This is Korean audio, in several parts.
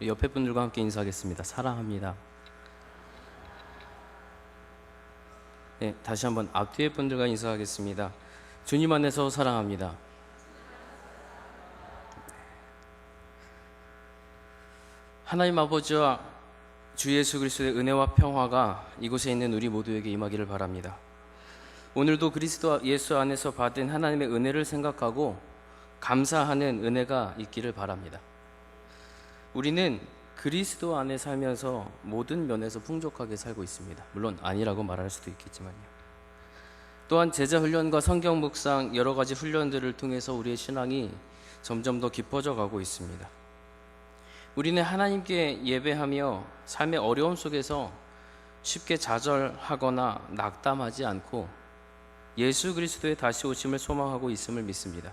옆에 분들과 함께 인사하겠습니다. 사랑합니다. 네, 다시 한번 앞뒤에 분들과 인사하겠습니다. 주님 안에서 사랑합니다. 하나님 아버지와 주 예수 그리스도의 은혜와 평화가 이곳에 있는 우리 모두에게 임하기를 바랍니다. 오늘도 그리스도 예수 안에서 받은 하나님의 은혜를 생각하고 감사하는 은혜가 있기를 바랍니다. 우리는 그리스도 안에 살면서 모든 면에서 풍족하게 살고 있습니다. 물론 아니라고 말할 수도 있겠지만요. 또한 제자 훈련과 성경 묵상 여러 가지 훈련들을 통해서 우리의 신앙이 점점 더 깊어져 가고 있습니다. 우리는 하나님께 예배하며 삶의 어려움 속에서 쉽게 좌절하거나 낙담하지 않고 예수 그리스도의 다시 오심을 소망하고 있음을 믿습니다.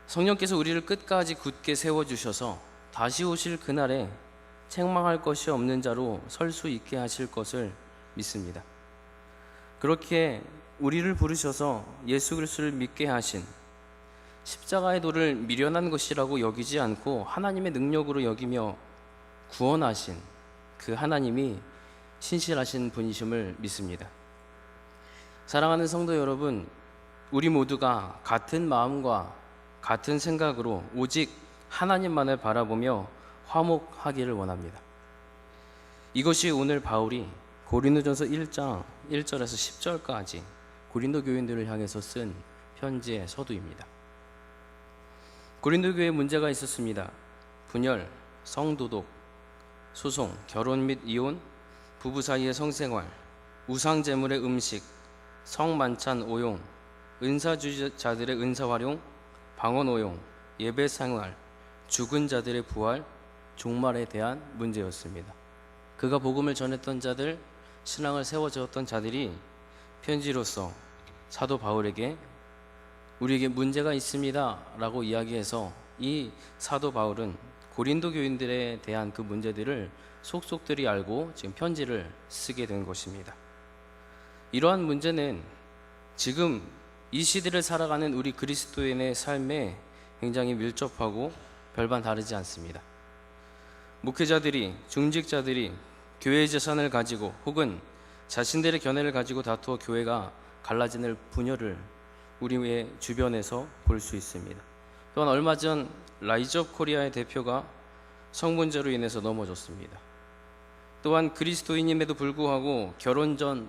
성령께서 우리를 끝까지 굳게 세워주셔서 다시 오실 그날에 책망할 것이 없는 자로 설 수 있게 하실 것을 믿습니다. 그렇게 우리를 부르셔서 예수 그리스도를 믿게 하신 십자가의 도를 미련한 것이라고 여기지 않고 하나님의 능력으로 여기며 구원하신 그 하나님이 신실하신 분이심을 믿습니다. 사랑하는 성도 여러분, 우리 모두가 같은 마음과 같은 생각으로 오직 하나님만을 바라보며 화목하기를 원합니다. 이것이 오늘 바울이 고린도전서 1장 1절에서 10절까지 고린도 교인들을 향해서 쓴 편지의 서두입니다. 고린도 교회에 문제가 있었습니다. 분열, 성도독, 소송, 결혼 및 이혼, 부부 사이의 성생활, 우상 제물의 음식, 성만찬 오용, 은사주자들의 은사 활용, 방언 오용, 예배 생활, 죽은 자들의 부활, 종말에 대한 문제였습니다. 그가 복음을 전했던 자들, 신앙을 세워주었던 자들이 편지로서 사도 바울에게 우리에게 문제가 있습니다 라고 이야기해서 이 사도 바울은 고린도 교인들에 대한 그 문제들을 속속들이 알고 지금 편지를 쓰게 된 것입니다. 이러한 문제는 지금 이 시대를 살아가는 우리 그리스도인의 삶에 굉장히 밀접하고 별반 다르지 않습니다. 목회자들이, 중직자들이 교회의 재산을 가지고 혹은 자신들의 견해를 가지고 다투어 교회가 갈라지는 분열을 우리의 주변에서 볼 수 있습니다. 또한 얼마 전 라이즈 업 코리아의 대표가 성문제로 인해서 넘어졌습니다. 또한 그리스도인임에도 불구하고 결혼 전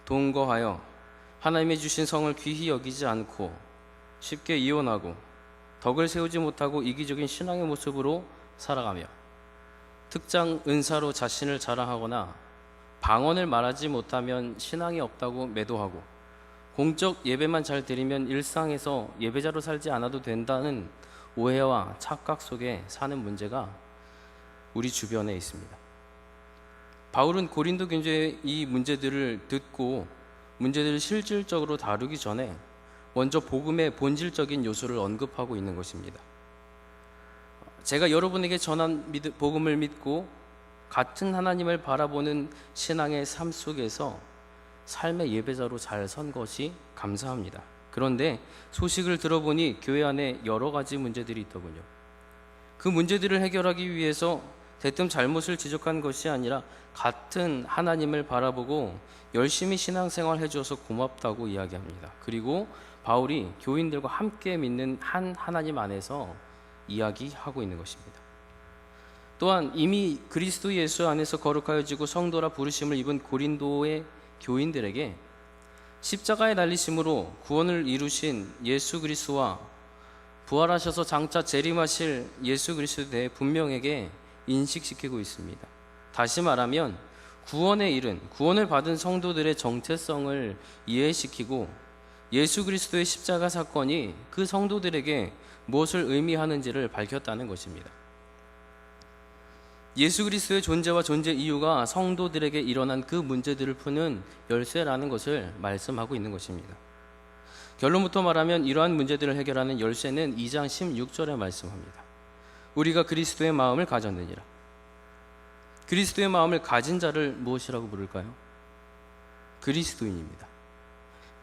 동거하여 하나님이 주신 성을 귀히 여기지 않고 쉽게 이혼하고 덕을 세우지 못하고 이기적인 신앙의 모습으로 살아가며 특정 은사로 자신을 자랑하거나 방언을 말하지 못하면 신앙이 없다고 매도하고 공적 예배만 잘 드리면 일상에서 예배자로 살지 않아도 된다는 오해와 착각 속에 사는 문제가 우리 주변에 있습니다. 바울은 고린도 교회의 이 문제들을 듣고 문제들을 실질적으로 다루기 전에 먼저 복음의 본질적인 요소를 언급하고 있는 것입니다. 제가 여러분에게 전한 복음을 믿고 같은 하나님을 바라보는 신앙의 삶 속에서 삶의 예배자로 잘 선 것이 감사합니다. 그런데 소식을 들어보니 교회 안에 여러 가지 문제들이 있더군요. 그 문제들을 해결하기 위해서 대뜸 잘못을 지적한 것이 아니라 같은 하나님을 바라보고 열심히 신앙생활 해주어서 고맙다고 이야기합니다. 그리고 바울이 교인들과 함께 믿는 한 하나님 안에서 이야기하고 있는 것입니다. 또한 이미 그리스도 예수 안에서 거룩하여지고 성도라 부르심을 입은 고린도의 교인들에게 십자가에 달리심으로 구원을 이루신 예수 그리스도와 부활하셔서 장차 재림하실 예수 그리스도에 대해 분명하게 인식시키고 있습니다. 다시 말하면 구원의 일은 구원을 받은 성도들의 정체성을 이해시키고 예수 그리스도의 십자가 사건이 그 성도들에게 무엇을 의미하는지를 밝혔다는 것입니다. 예수 그리스도의 존재와 존재 이유가 성도들에게 일어난 그 문제들을 푸는 열쇠라는 것을 말씀하고 있는 것입니다. 결론부터 말하면 이러한 문제들을 해결하는 열쇠는 2장 16절에 말씀합니다. 우리가 그리스도의 마음을 가졌느니라. 그리스도의 마음을 가진 자를 무엇이라고 부를까요? 그리스도인입니다.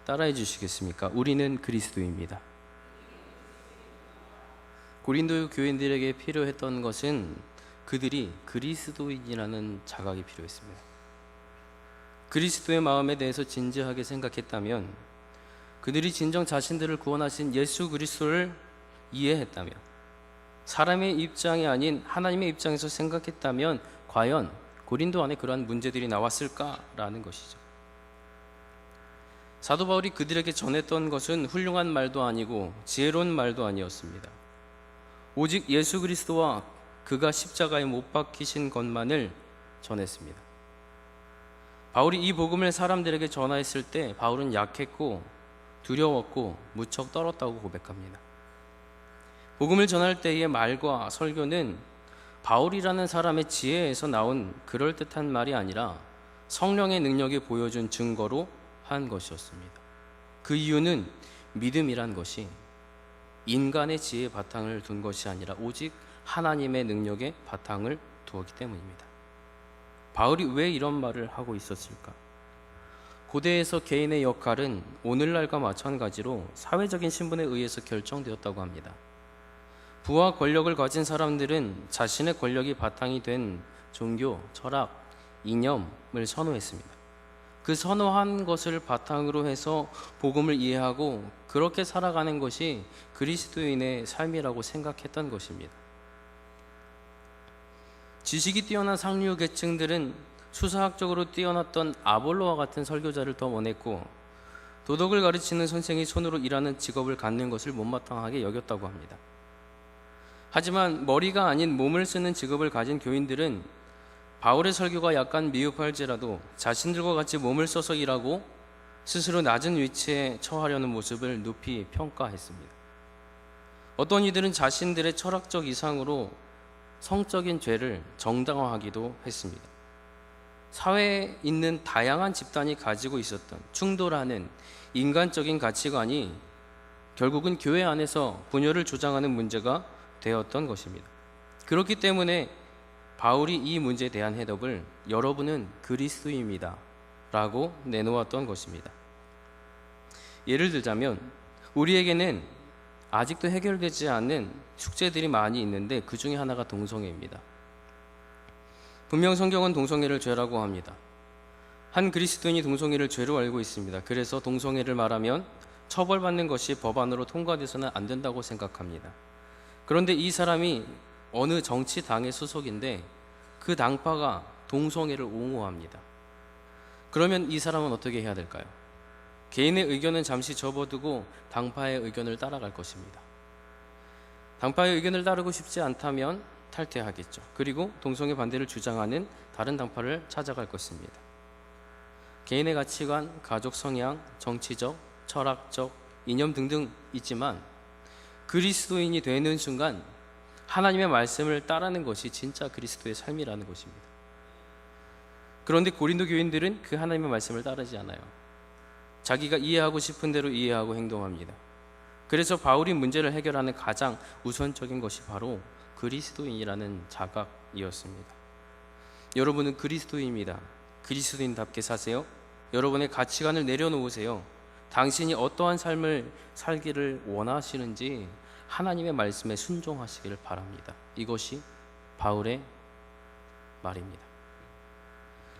따라해 주시겠습니까? 우리는 그리스도입니다. 고린도 교인들에게 필요했던 것은 그들이 그리스도인이라는 자각이 필요했습니다. 그리스도의 마음에 대해서 진지하게 생각했다면, 그들이 진정 자신들을 구원하신 예수 그리스도를 이해했다면, 사람의 입장이 아닌 하나님의 입장에서 생각했다면 과연 고린도 안에 그러한 문제들이 나왔을까라는 것이죠. 사도 바울이 그들에게 전했던 것은 훌륭한 말도 아니고 지혜로운 말도 아니었습니다. 오직 예수 그리스도와 그가 십자가에 못 박히신 것만을 전했습니다. 바울이 이 복음을 사람들에게 전하였을 때 바울은 약했고 두려웠고 무척 떨었다고 고백합니다. 복음을 전할 때의 말과 설교는 바울이라는 사람의 지혜에서 나온 그럴듯한 말이 아니라 성령의 능력이 보여준 증거로 한 것이었습니다. 그 이유는 믿음이란 것이 인간의 지혜의 바탕을 둔 것이 아니라 오직 하나님의 능력의 바탕을 두었기 때문입니다. 바울이 왜 이런 말을 하고 있었을까? 고대에서 개인의 역할은 오늘날과 마찬가지로 사회적인 신분에 의해서 결정되었다고 합니다. 부와 권력을 가진 사람들은 자신의 권력이 바탕이 된 종교, 철학, 이념을 선호했습니다. 그 선호한 것을 바탕으로 해서 복음을 이해하고 그렇게 살아가는 것이 그리스도인의 삶이라고 생각했던 것입니다. 지식이 뛰어난 상류 계층들은 수사학적으로 뛰어났던 아볼로와 같은 설교자를 더 원했고, 도덕을 가르치는 선생이 손으로 일하는 직업을 갖는 것을 못마땅하게 여겼다고 합니다. 하지만 머리가 아닌 몸을 쓰는 직업을 가진 교인들은 바울의 설교가 약간 미흡할지라도 자신들과 같이 몸을 써서 일하고 스스로 낮은 위치에 처하려는 모습을 높이 평가했습니다. 어떤 이들은 자신들의 철학적 이상으로 성적인 죄를 정당화하기도 했습니다. 사회에 있는 다양한 집단이 가지고 있었던 충돌하는 인간적인 가치관이 결국은 교회 안에서 분열을 조장하는 문제가 되었던 것입니다. 그렇기 때문에 바울이 이 문제에 대한 해답을 여러분은 그리스도입니다 라고 내놓았던 것입니다. 예를 들자면 우리에게는 아직도 해결되지 않는 숙제들이 많이 있는데 그 중에 하나가 동성애입니다. 분명 성경은 동성애를 죄라고 합니다. 한 그리스도인이 동성애를 죄로 알고 있습니다. 그래서 동성애를 말하면 처벌받는 것이 법안으로 통과돼서는 안 된다고 생각합니다. 그런데 이 사람이 어느 정치당의 소속인데 그 당파가 동성애를 옹호합니다. 그러면 이 사람은 어떻게 해야 될까요? 개인의 의견은 잠시 접어두고 당파의 의견을 따라갈 것입니다. 당파의 의견을 따르고 싶지 않다면 탈퇴하겠죠. 그리고 동성애 반대를 주장하는 다른 당파를 찾아갈 것입니다. 개인의 가치관, 가족 성향, 정치적, 철학적, 이념 등등 있지만 그리스도인이 되는 순간 하나님의 말씀을 따르는 것이 진짜 그리스도의 삶이라는 것입니다. 그런데 고린도 교인들은 그 하나님의 말씀을 따르지 않아요. 자기가 이해하고 싶은 대로 이해하고 행동합니다. 그래서 바울이 문제를 해결하는 가장 우선적인 것이 바로 그리스도인이라는 자각이었습니다. 여러분은 그리스도인입니다. 그리스도인답게 사세요. 여러분의 가치관을 내려놓으세요. 당신이 어떠한 삶을 살기를 원하시는지 하나님의 말씀에 순종하시기를 바랍니다. 이것이 바울의 말입니다.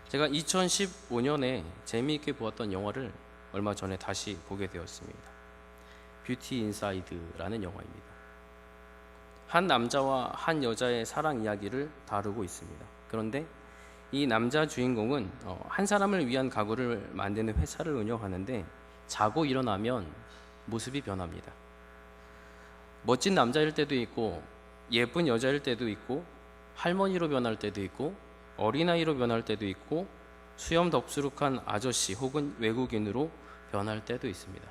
제가 2015년에 재미있게 보았던 영화를 얼마 전에 다시 보게 되었습니다. 뷰티 인사이드라는 영화입니다. 한 남자와 한 여자의 사랑 이야기를 다루고 있습니다. 그런데 이 남자 주인공은 한 사람을 위한 가구를 만드는 회사를 운영하는데 자고 일어나면 모습이 변합니다. 멋진 남자일 때도 있고 예쁜 여자일 때도 있고 할머니로 변할 때도 있고 어린아이로 변할 때도 있고 수염 덥수룩한 아저씨 혹은 외국인으로 변할 때도 있습니다.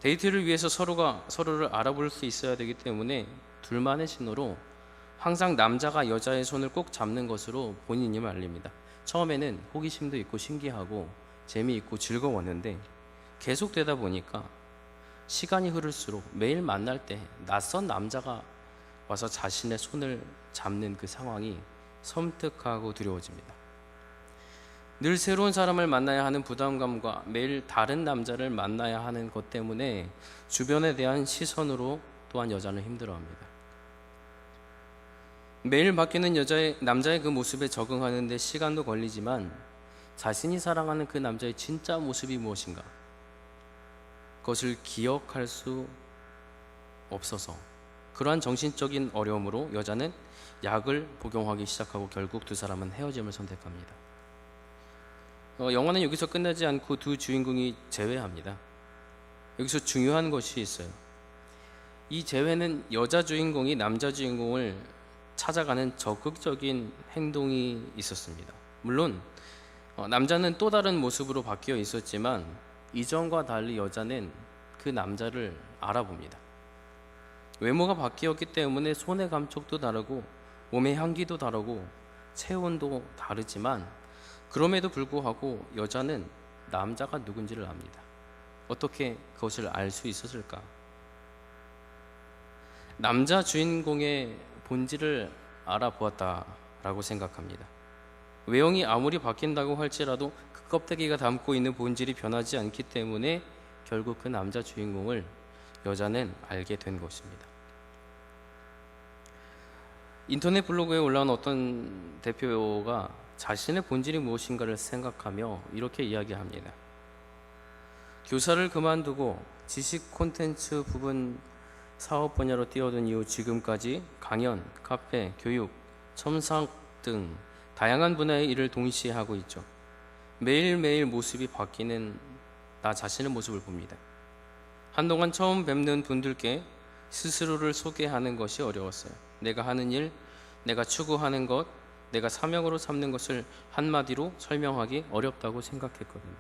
데이트를 위해서 서로가 서로를 알아볼 수 있어야 되기 때문에 둘만의 신호로 항상 남자가 여자의 손을 꼭 잡는 것으로 본인임을 알립니다. 처음에는 호기심도 있고 신기하고 재미있고 즐거웠는데 계속 되다 보니까 시간이 흐를수록 매일 만날 때 낯선 남자가 와서 자신의 손을 잡는 그 상황이 섬뜩하고 두려워집니다. 늘 새로운 사람을 만나야 하는 부담감과 매일 다른 남자를 만나야 하는 것 때문에 주변에 대한 시선으로 또한 여자는 힘들어합니다. 매일 바뀌는 남자의 그 모습에 적응하는 데 시간도 걸리지만 자신이 사랑하는 그 남자의 진짜 모습이 무엇인가, 그것을 기억할 수 없어서 그러한 정신적인 어려움으로 여자는 약을 복용하기 시작하고 결국 두 사람은 헤어짐을 선택합니다. 영화는 여기서 끝나지 않고 두 주인공이 재회합니다. 여기서 중요한 것이 있어요. 이 재회는 여자 주인공이 남자 주인공을 찾아가는 적극적인 행동이 있었습니다. 물론 남자는 또 다른 모습으로 바뀌어 있었지만 이전과 달리 여자는 그 남자를 알아봅니다. 외모가 바뀌었기 때문에 손의 감촉도 다르고 몸의 향기도 다르고 체온도 다르지만 그럼에도 불구하고 여자는 남자가 누군지를 압니다. 어떻게 그것을 알 수 있었을까? 남자 주인공의 본질을 알아보았다라고 생각합니다. 외형이 아무리 바뀐다고 할지라도 그 껍데기가 담고 있는 본질이 변하지 않기 때문에 결국 그 남자 주인공을 여자는 알게 된 것입니다. 인터넷 블로그에 올라온 어떤 대표가 자신의 본질이 무엇인가를 생각하며 이렇게 이야기합니다. 교사를 그만두고 지식 콘텐츠 부분 사업 분야로 뛰어든 이후 지금까지 강연, 카페, 교육, 첨삭 등 다양한 분야의 일을 동시에 하고 있죠. 매일매일 모습이 바뀌는 나 자신의 모습을 봅니다. 한동안 처음 뵙는 분들께 스스로를 소개하는 것이 어려웠어요. 내가 하는 일, 내가 추구하는 것, 내가 사명으로 삼는 것을 한마디로 설명하기 어렵다고 생각했거든요.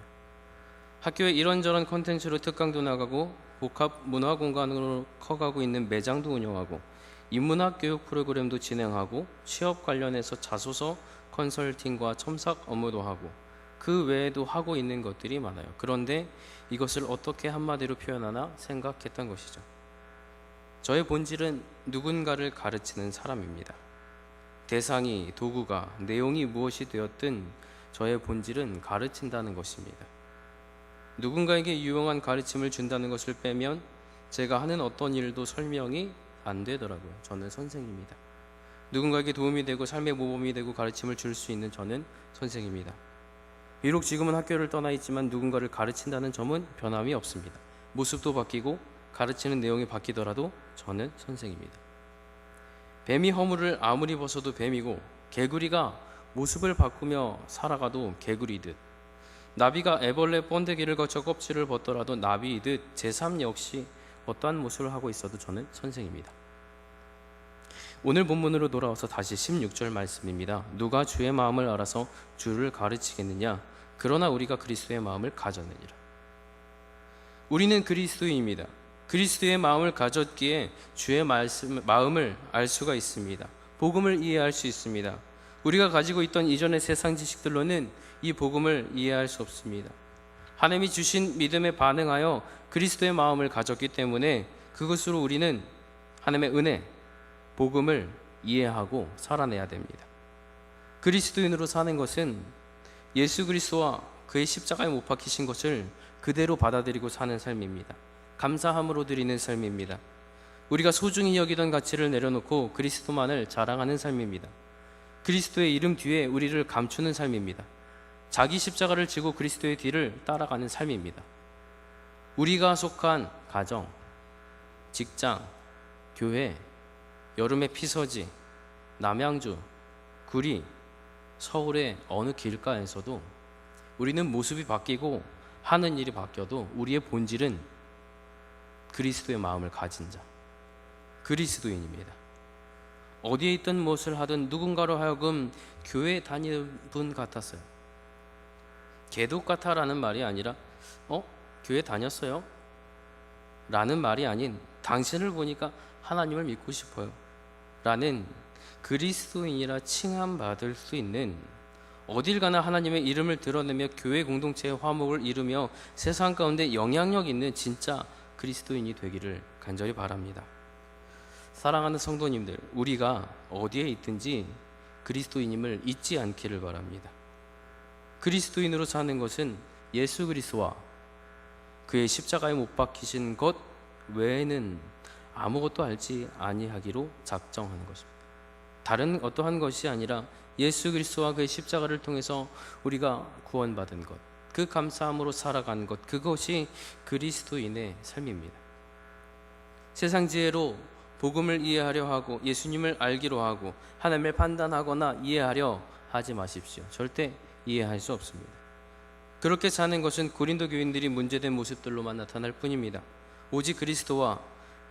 학교에 이런저런 콘텐츠로 특강도 나가고 복합 문화 공간으로 커가고 있는 매장도 운영하고 인문학 교육 프로그램도 진행하고 취업 관련해서 자소서 컨설팅과 첨삭 업무도 하고 그 외에도 하고 있는 것들이 많아요. 그런데 이것을 어떻게 한마디로 표현하나 생각했던 것이죠. 저의 본질은 누군가를 가르치는 사람입니다. 대상이, 도구가, 내용이 무엇이 되었든 저의 본질은 가르친다는 것입니다. 누군가에게 유용한 가르침을 준다는 것을 빼면 제가 하는 어떤 일도 설명이 안 되더라고요. 저는 선생입니다. 누군가에게 도움이 되고 삶의 모범이 되고 가르침을 줄 수 있는 저는 선생입니다. 비록 지금은 학교를 떠나 있지만 누군가를 가르친다는 점은 변함이 없습니다. 모습도 바뀌고 가르치는 내용이 바뀌더라도 저는 선생입니다. 뱀이 허물을 아무리 벗어도 뱀이고 개구리가 모습을 바꾸며 살아가도 개구리듯 나비가 애벌레 번데기를 거쳐 껍질을 벗더라도 나비이듯 제 삶 역시 어떠한 모습을 하고 있어도 저는 선생입니다. 오늘 본문으로 돌아와서 다시 16절 말씀입니다. 누가 주의 마음을 알아서 주를 가르치겠느냐? 그러나 우리가 그리스도의 마음을 가졌느니라. 우리는 그리스도인입니다. 그리스도의 마음을 가졌기에 주의 마음을 알 수가 있습니다. 복음을 이해할 수 있습니다. 우리가 가지고 있던 이전의 세상 지식들로는 이 복음을 이해할 수 없습니다. 하나님이 주신 믿음에 반응하여 그리스도의 마음을 가졌기 때문에 그것으로 우리는 하나님의 은혜, 복음을 이해하고 살아내야 됩니다. 그리스도인으로 사는 것은 예수 그리스도와 그의 십자가에 못 박히신 것을 그대로 받아들이고 사는 삶입니다. 감사함으로 드리는 삶입니다. 우리가 소중히 여기던 가치를 내려놓고 그리스도만을 자랑하는 삶입니다. 그리스도의 이름 뒤에 우리를 감추는 삶입니다. 자기 십자가를 지고 그리스도의 뒤를 따라가는 삶입니다. 우리가 속한 가정, 직장, 교회, 여름의 피서지, 남양주, 구리, 서울의 어느 길가에서도 우리는 모습이 바뀌고 하는 일이 바뀌어도 우리의 본질은 그리스도의 마음을 가진 자, 그리스도인입니다. 어디에 있든 무엇을 하든 누군가로 하여금 교회에 다니는 분 같았어요. 개독 같아라는 말이 아니라 교회 다녔어요? 라는 말이 아닌 당신을 보니까 하나님을 믿고 싶어요 라는 그리스도인이라 칭함받을 수 있는, 어딜 가나 하나님의 이름을 드러내며 교회 공동체의 화목을 이루며 세상 가운데 영향력 있는 진짜 그리스도인이 되기를 간절히 바랍니다. 사랑하는 성도님들, 우리가 어디에 있든지 그리스도인임을 잊지 않기를 바랍니다. 그리스도인으로 사는 것은 예수 그리스도와 그의 십자가에 못 박히신 것 외에는 아무것도 알지 아니하기로 작정하는 것입니다. 다른 어떠한 것이 아니라 예수 그리스도와 그의 십자가를 통해서 우리가 구원받은 것, 그 감사함으로 살아가는 것, 그것이 그리스도인의 삶입니다. 세상 지혜로 복음을 이해하려 하고 예수님을 알기로 하고 하나님을 판단하거나 이해하려 하지 마십시오. 절대 이해할 수 없습니다. 그렇게 사는 것은 고린도 교인들이 문제된 모습들로만 나타날 뿐입니다. 오직 그리스도와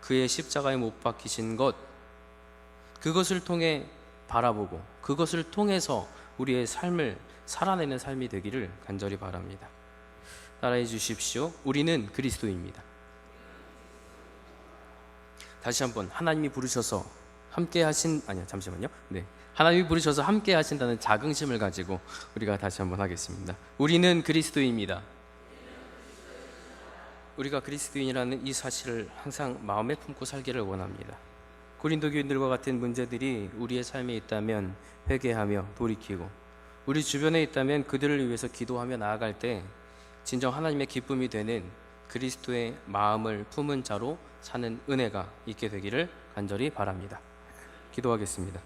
그의 십자가에 못 박히신 것, 그것을 통해 바라보고 그것을 통해서 우리의 삶을 살아내는 삶이 되기를 간절히 바랍니다. 따라해 주십시오. 우리는 그리스도입니다. 다시 한번, 하나님이 부르셔서 함께 하신, 하나님이 부르셔서 함께 하신다는 자긍심을 가지고 우리가 다시 한번 하겠습니다. 우리는 그리스도입니다. 우리가 그리스도인이라는 이 사실을 항상 마음에 품고 살기를 원합니다. 고린도 교인들과 같은 문제들이 우리의 삶에 있다면 회개하며 돌이키고, 우리 주변에 있다면 그들을 위해서 기도하며 나아갈 때 진정 하나님의 기쁨이 되는 그리스도의 마음을 품은 자로 사는 은혜가 있게 되기를 간절히 바랍니다. 기도하겠습니다.